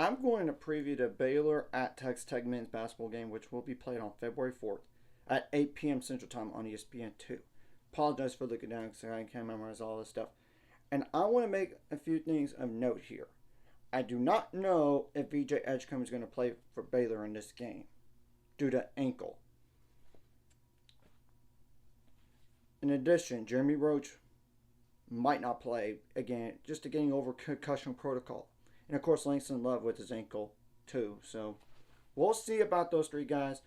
I'm going to preview the Baylor at Texas Tech men's basketball game, which will be played on February 4th at 8 p.m. Central Time on espn2. Apologize for looking down because I can't memorize all this stuff. And I want to make a few things of note here. I do not know if VJ Edgecombe is going to play for Baylor in this game due to ankle. In addition, Jeremy Roach might not play again, just to getting over concussion protocol. And of course, Langston Love with his ankle too. So we'll see about those three guys.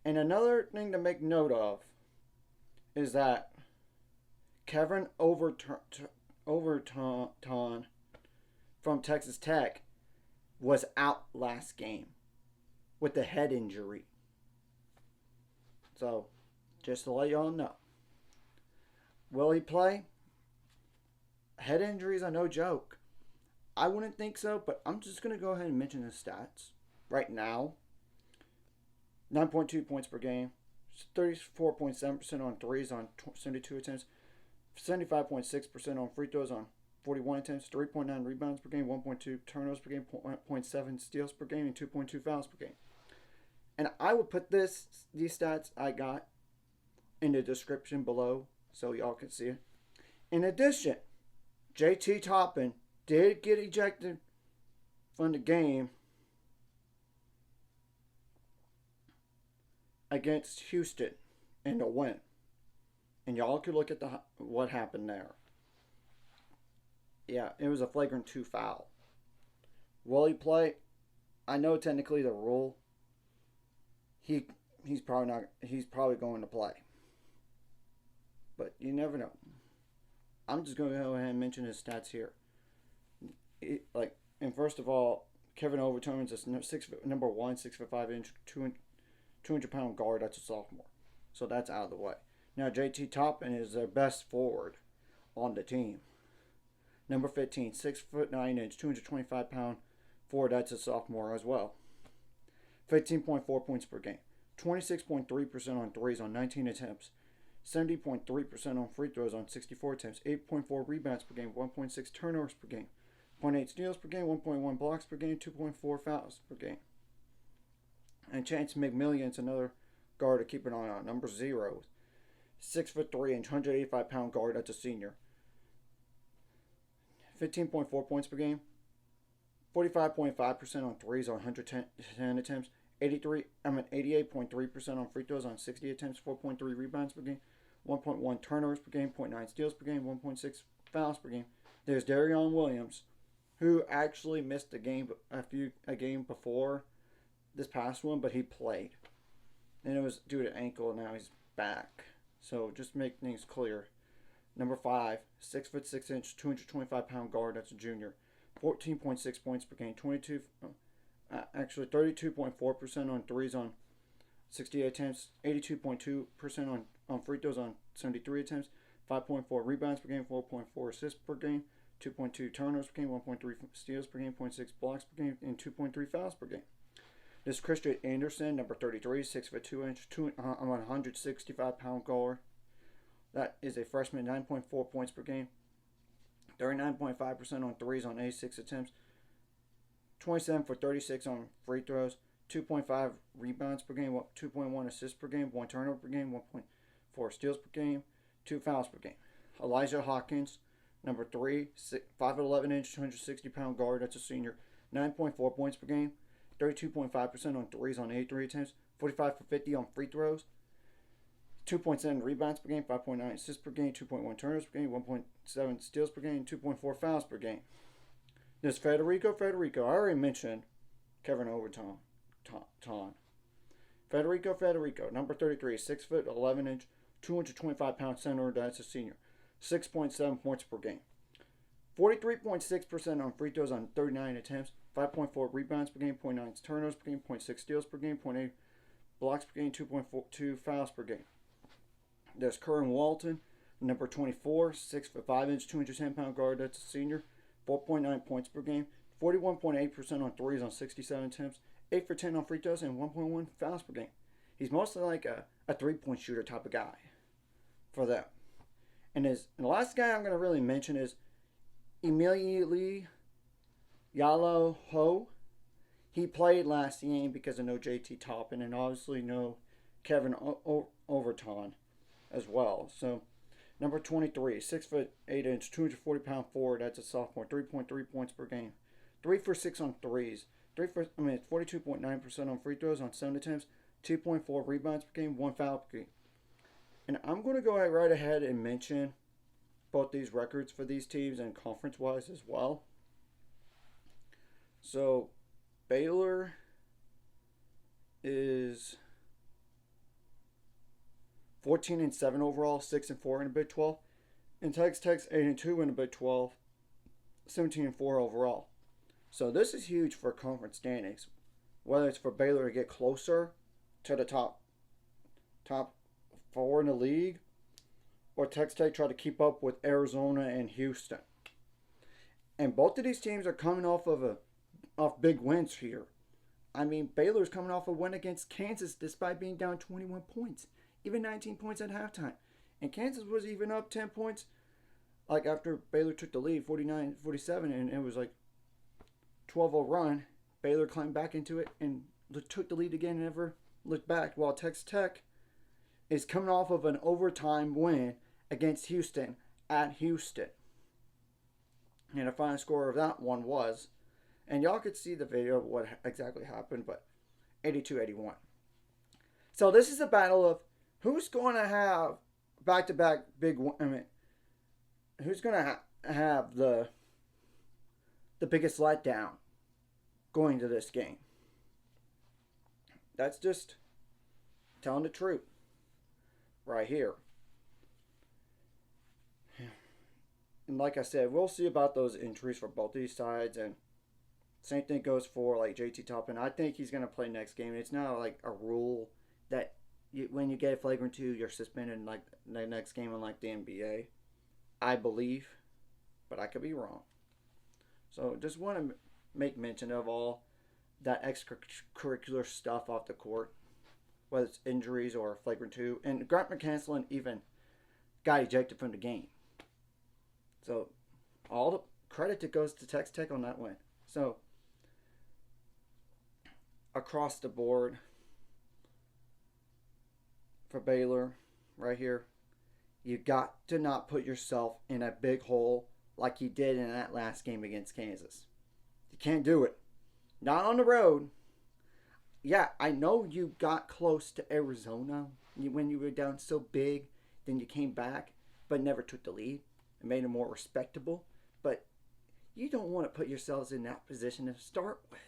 And another thing to make note of is that Kevin Overton from Texas Tech was out last game with a head injury. So just to let y'all know. Will he play? Head injuries are no joke. I wouldn't think so, but I'm just going to go ahead and mention his stats right now. 9.2 points per game, 34.7% on threes on 72 attempts, 75.6% on free throws on 41 attempts, 3.9 rebounds per game, 1.2 turnovers per game, 0.7 steals per game, and 2.2 fouls per game. And I would put these stats I got in the description below so y'all can see it. In addition, JT Toppin did get ejected from the game against Houston in the win. And y'all could look at what happened there. Yeah, it was a flagrant 2 foul. Will he play? I know technically the rule. He's probably going to play. But you never know. I'm just going to go ahead and mention his stats here. And first of all, Kevin Overton is number 1, 6'5", 200-pound guard. That's a sophomore, so that's out of the way. Now JT Toppin is their best forward on the team. Number 15, 6'9", 225-pound forward. That's a sophomore as well. 15.4 points per game, 26.3% on threes on 19 attempts, 70.3% on free throws on 64 attempts, 8.4 rebounds per game, 1.6 turnovers per game, 0.8 steals per game, 1.1 blocks per game, 2.4 fouls per game. And Chance McMillion's another guard to keep an eye on. Number 0, 6'3", 185-pound guard. That's a senior. 15.4 points per game, 45.5% on threes on 110 attempts, 88.3% on free throws on 60 attempts, 4.3 rebounds per game, 1.1 turnovers per game, 0.9 steals per game, 1.6 fouls per game. There's Darion Williams, who actually missed a game before this past one, but he played. And it was due to ankle, and now he's back. So just to make things clear. Number 5, 6'6", 225-pound guard. That's a junior. 14.6 points per game. 32.4% on threes on 68 attempts. 82.2% on free throws on 73 attempts. 5.4 rebounds per game. 4.4 assists per game. 2.2 turnovers per game. 1.3 steals per game. 0.6 blocks per game. And 2.3 fouls per game. This is Christian Anderson, number 33, 6'2", 165-pound guard. That is a freshman, 9.4 points per game, 39.5% on threes on 86 attempts, 27 for 36 on free throws, 2.5 rebounds per game, 2.1 assists per game, 1 turnover per game, 1.4 steals per game, 2 fouls per game. Elijah Hawkins, number 3, 5'11", 260-pound guard. That's a senior, 9.4 points per game, 32.5% on threes on 83 attempts, 45 for 50 on free throws, 2.7 rebounds per game, 5.9 assists per game, 2.1 turnovers per game, 1.7 steals per game, 2.4 fouls per game. There's Federico. I already mentioned Kevin Overton. Federico, number 33, 6'11", 225-pound center. That's a senior. 6.7 points per game. 43.6% on free throws on 39 attempts, 5.4 rebounds per game, 0.9 turnovers per game, 0.6 steals per game, 0.8 blocks per game, 2.2 fouls per game. There's Curran Walton, number 24, 6'5", 210-pound guard. That's a senior. 4.9 points per game, 41.8% on threes on 67 attempts, 8 for 10 on free throws, and 1.1 fouls per game. He's mostly like a three-point shooter type of guy for them. And the last guy I'm going to really mention is Emilio Yalo Ho. He played last game because of no JT Toppin and obviously no Kevin Overton as well. So number 23, 6'8" 240-pound forward. That's a sophomore. 3.3 points per game. 3 for 6 on threes. 42.9% on free throws on 7 attempts. 2.4 rebounds per game. 1 foul per game. And I'm going to go right ahead and mention both these records for these teams and conference-wise as well. So Baylor is 14-7 overall, 6-4 in the Big 12, and Tech's 8-2 in the Big 12, 17-4 overall. So this is huge for conference standings. Whether it's for Baylor to get closer to the top 4 in the league, or Texas Tech try to keep up with Arizona and Houston. And both of these teams are coming off big wins here. I mean, Baylor's coming off a win against Kansas despite being down 21 points, even 19 points at halftime. And Kansas was even up 10 points like after Baylor took the lead, 49-47, and it was like 12-0 run. Baylor climbed back into it and took the lead again and never looked back, while Texas Tech is coming off of an overtime win against Houston at Houston. And the final score of that one was, and y'all could see the video of what exactly happened, but 82-81. So this is a battle of who's going to have back-to-back who's going to have the biggest letdown going to this game. That's just telling the truth right here. And like I said, we'll see about those injuries for both these sides, and same thing goes for like JT Toppin. I think he's going to play next game. It's not like a rule that when you get a flagrant 2, you're suspended like the next game unlike the NBA. I believe, but I could be wrong. So just want to make mention of all that extracurricular stuff off the court, whether it's injuries or flagrant 2. And Grant McCaslin even got ejected from the game. So all the credit that goes to Texas Tech on that win. So across the board for Baylor right here, you got to not put yourself in a big hole like you did in that last game against Kansas. You can't do it. Not on the road. Yeah, I know you got close to Arizona when you were down so big, then you came back, but never took the lead and made it more respectable. But you don't want to put yourselves in that position to start with.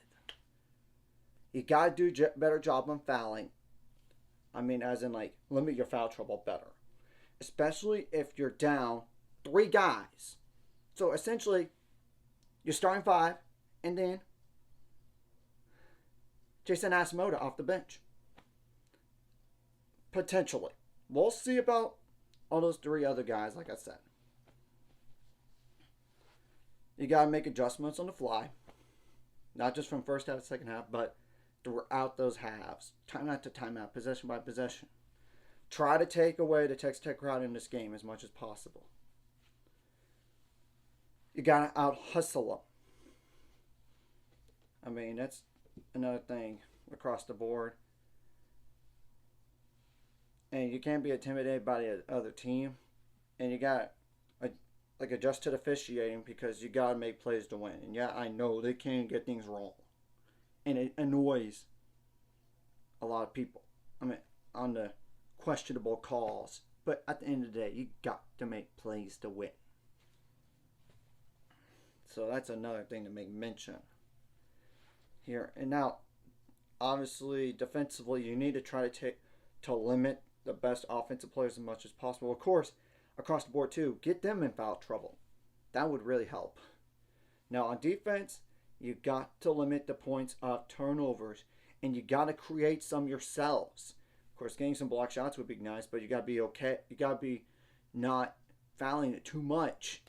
You got to do a better job on fouling. I mean, as in like, limit your foul trouble better. Especially if you're down 3 guys. So essentially, you're starting 5, and then Jason Asamoah off the bench. Potentially. We'll see about all those 3 other guys, like I said. You got to make adjustments on the fly. Not just from first half to second half, but throughout those halves. Timeout to timeout, possession by possession. Try to take away the Texas Tech crowd in this game as much as possible. You got to out-hustle them. I mean, that's another thing across the board. And you can't be intimidated by the other team. And you got to adjust to the officiating because you got to make plays to win. And yeah, I know they can get things wrong. And it annoys a lot of people. I mean, on the questionable calls. But at the end of the day, you got to make plays to win. So that's another thing to make mention here. And now, obviously, defensively, you need to try to limit the best offensive players as much as possible. Of course, across the board too, get them in foul trouble. That would really help. Now on defense, you got to limit the points of turnovers, and you got to create some yourselves. Of course, getting some block shots would be nice, but you got to be okay. You got to be not fouling it too much.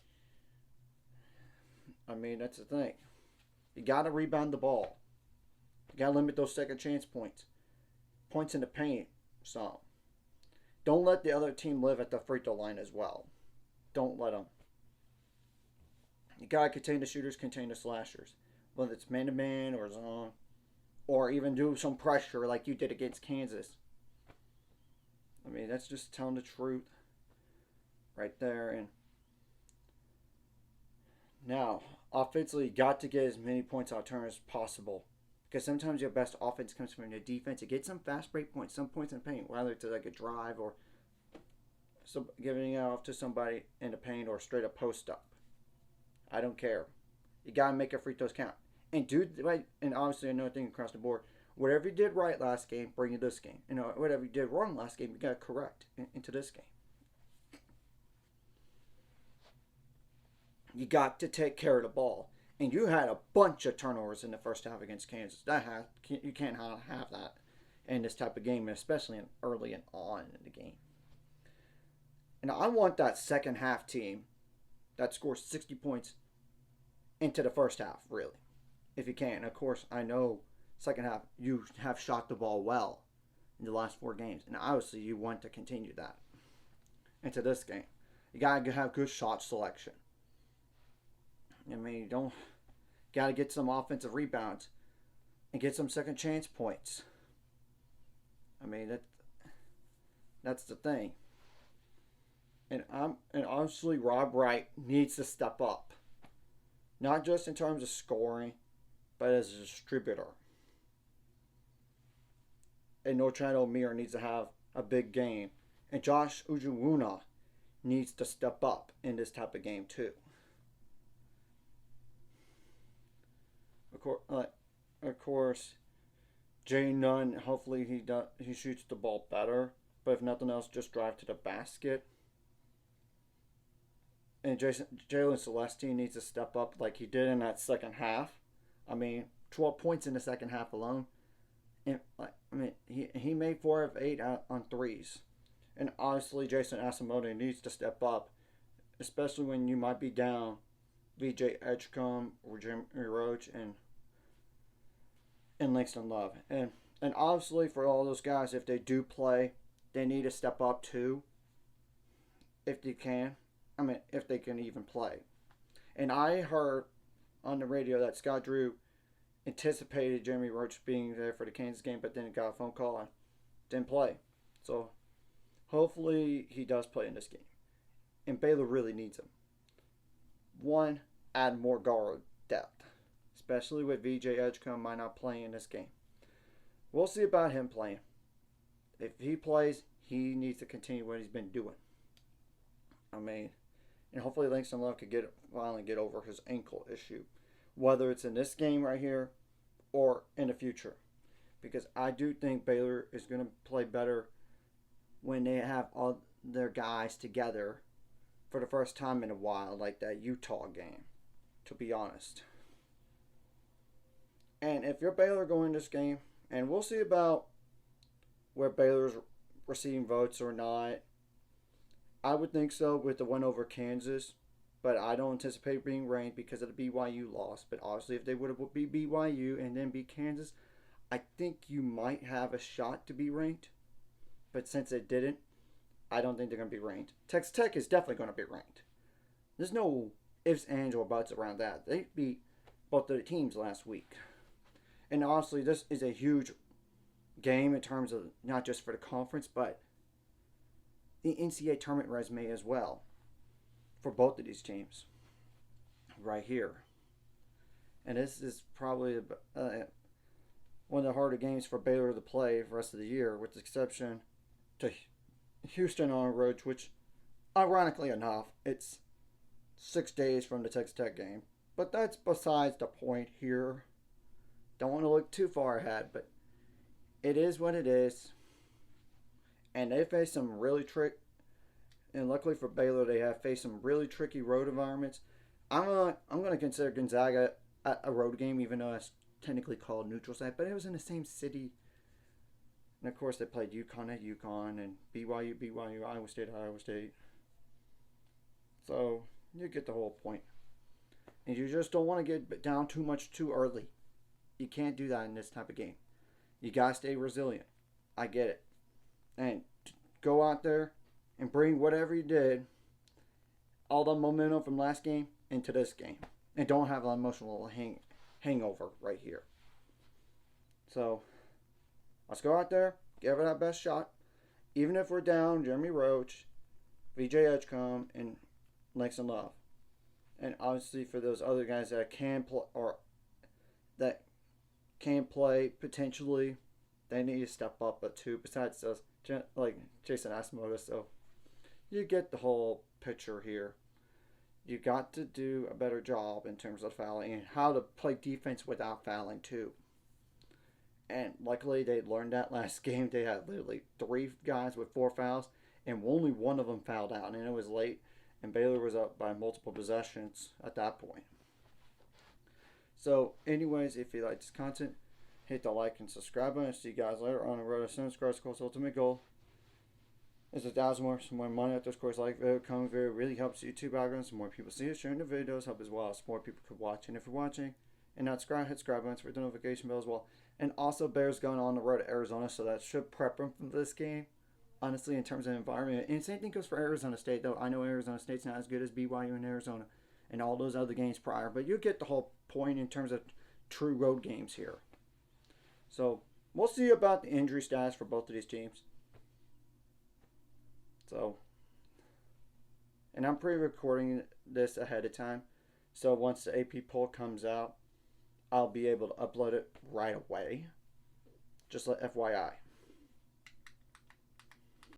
I mean, that's the thing. You got to rebound the ball. You got to limit those second chance points. Points in the paint. So, don't let the other team live at the free throw line as well. Don't let them. You got to contain the shooters, contain the slashers. Whether it's man-to-man or zone. or even do some pressure like you did against Kansas. I mean, that's just telling the truth right there. And now, offensively, you got to get as many points out of turn as possible. Because sometimes your best offense comes from your defense. You get some fast break points, some points in paint, whether it's like a drive or giving it off to somebody in the paint or straight up post up. I don't care. You got to make your free throws count. And do right. And obviously, another thing across the board. Whatever you did right last game, bring it this game. Whatever you did wrong last game, you got to correct into this game. You got to take care of the ball. And you had a bunch of turnovers in the first half against Kansas. You can't have that in this type of game, especially early and on in the game. And I want that second half team that scores 60 points into the first half, really, if you can. And of course, I know second half you have shot the ball well in the last 4 games, and obviously you want to continue that into this game. You gotta have good shot selection. I mean, you gotta get some offensive rebounds and get some second chance points. I mean that's the thing. And honestly, Rob Wright needs to step up, not just in terms of scoring, but as a distributor. And Norchad O'Meara needs to have a big game, and Josh Ujuwuna needs to step up in this type of game too. Of course, Jay Nunn. Hopefully he shoots the ball better. But if nothing else, just drive to the basket. And Jalen Celestine needs to step up like he did in that second half. I mean, 12 points in the second half alone. And he made 4 of 8 on threes. And honestly, Jason Asamoah needs to step up, especially when you might be down VJ Edgecombe or Jimmy Roach and Langston Love. And obviously for all those guys, if they do play, they need to step up too. If they can. I mean, if they can even play. And I heard on the radio that Scott Drew anticipated Jeremy Roach being there for the Kansas game, but then got a phone call and didn't play. So hopefully he does play in this game. And Baylor really needs him. 1, add more guard depth, especially with VJ Edgecombe might not play in this game. We'll see about him playing. If he plays, he needs to continue what he's been doing. I mean, and hopefully Langston Love could finally get over his ankle issue, whether it's in this game right here or in the future. Because I do think Baylor is going to play better when they have all their guys together for the first time in a while, like that Utah game, to be honest. And if you're Baylor going this game, and we'll see about where Baylor's receiving votes or not. I would think so with the win over Kansas, but I don't anticipate being ranked because of the BYU loss. But obviously, if they would have beat BYU and then beat Kansas, I think you might have a shot to be ranked. But since they didn't, I don't think they're going to be ranked. Texas Tech is definitely going to be ranked. There's no ifs, ands, or buts around that. They beat both of the teams last week. And honestly, this is a huge game in terms of not just for the conference, but the NCAA tournament resume as well for both of these teams right here. And this is probably one of the harder games for Baylor to play for the rest of the year, with the exception to Houston on the road, which, ironically enough, it's 6 days from the Texas Tech game. But that's besides the point here. Don't want to look too far ahead, but it is what it is. And they face some really and luckily for Baylor, they have faced some really tricky road environments. I'm gonna consider Gonzaga a road game, even though it's technically called neutral site, but it was in the same city. And of course, they played UConn at UConn and BYU, Iowa State. So you get the whole point. And you just don't want to get down too much too early. You can't do that in this type of game. You gotta stay resilient. I get it. And go out there and bring whatever you did, all the momentum from last game, into this game. And don't have an emotional hangover right here. So let's go out there, give it our best shot. Even if we're down Jeremy Roach, VJ Edgecombe, and Langston Love. And obviously for those other guys that can play or that can play potentially, they need to step up a two. Besides those, like Jason Asimoda, so you get the whole picture here. You got to do a better job in terms of fouling and how to play defense without fouling too. And luckily they learned that last game. They had literally 3 guys with 4 fouls, and only one of them fouled out, and it was late. And Baylor was up by multiple possessions at that point. So, anyways, if you like this content, hit the like and subscribe button. See you guys later on the road to Subscribe Score's ultimate goal. It's 1,000 more, some more money after scores like video, comment video really helps YouTube algorithm. Some more people see it, sharing the videos help as well as more people could watch. And if you're watching and not subscribe, hit subscribe button for the notification bell as well. And also, Bears going on the road to Arizona, so that should prep them for this game. Honestly, in terms of environment, and same thing goes for Arizona State. Though I know Arizona State's not as good as BYU and Arizona, and all those other games prior, but you get the whole point in terms of true road games here. So we'll see about the injury status for both of these teams. So, and I'm pre-recording this ahead of time, so once the AP poll comes out, I'll be able to upload it right away. Just like FYI.